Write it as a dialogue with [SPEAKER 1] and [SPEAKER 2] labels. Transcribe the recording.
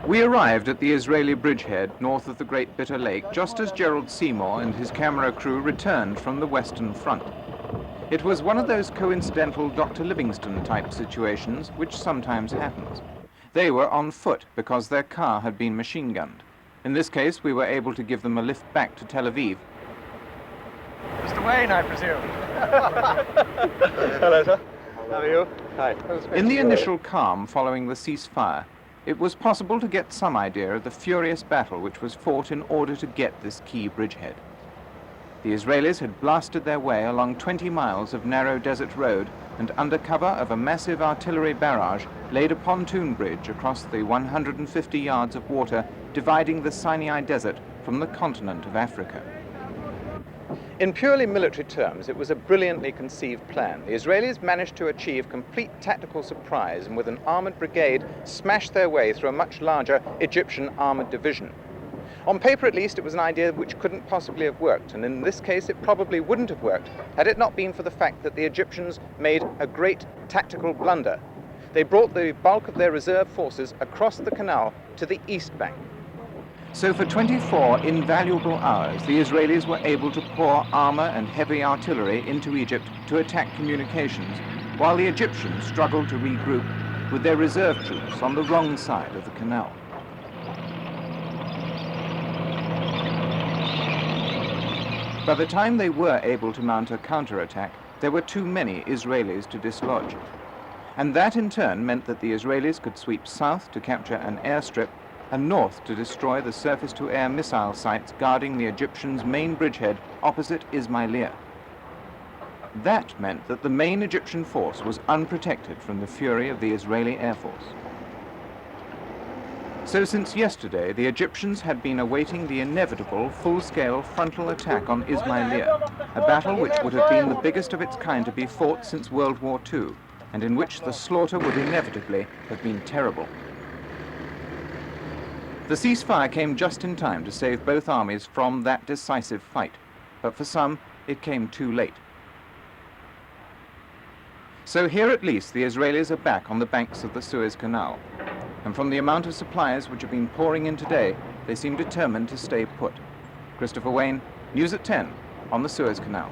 [SPEAKER 1] We arrived at the Israeli bridgehead north of the Great Bitter Lake just as Gerald Seymour and his camera crew returned from the Western Front. It was one of those coincidental Dr. Livingstone type situations which sometimes happens. They were on foot because their car had been machine gunned. In this case, we were able to give them a lift back to Tel Aviv.
[SPEAKER 2] Mr. Wain, I presume. Hello, sir. How are you? Hi.
[SPEAKER 1] In the initial calm following the ceasefire, it was possible to get some idea of the furious battle which was fought in order to get this key bridgehead. The Israelis had blasted their way along 20 miles of narrow desert road and under cover of a massive artillery barrage laid a pontoon bridge across the 150 yards of water dividing the Sinai desert from the continent of Africa. In purely military terms, it was a brilliantly conceived plan. The Israelis managed to achieve complete tactical surprise and with an armored brigade smashed their way through a much larger Egyptian armored division. On paper, at least, it was an idea which couldn't possibly have worked, and in this case it probably wouldn't have worked had it not been for the fact that the Egyptians made a great tactical blunder. They brought the bulk of their reserve forces across the canal to the east bank. So for 24 invaluable hours, the Israelis were able to pour armor and heavy artillery into Egypt to attack communications, while the Egyptians struggled to regroup with their reserve troops on the wrong side of the canal. By the time they were able to mount a counterattack, there were too many Israelis to dislodge. And that in turn meant that the Israelis could sweep south to capture an airstrip and north to destroy the surface-to-air missile sites guarding the Egyptians' main bridgehead opposite Ismailia. That meant that the main Egyptian force was unprotected from the fury of the Israeli Air Force. So since yesterday, the Egyptians had been awaiting the inevitable full-scale frontal attack on Ismailia, a battle which would have been the biggest of its kind to be fought since World War II, and in which the slaughter would inevitably have been terrible. The ceasefire came just in time to save both armies from that decisive fight, but for some, it came too late. So here at least the Israelis are back on the banks of the Suez Canal, and from the amount of supplies which have been pouring in today, they seem determined to stay put. Christopher Wain, News at 10 on the Suez Canal.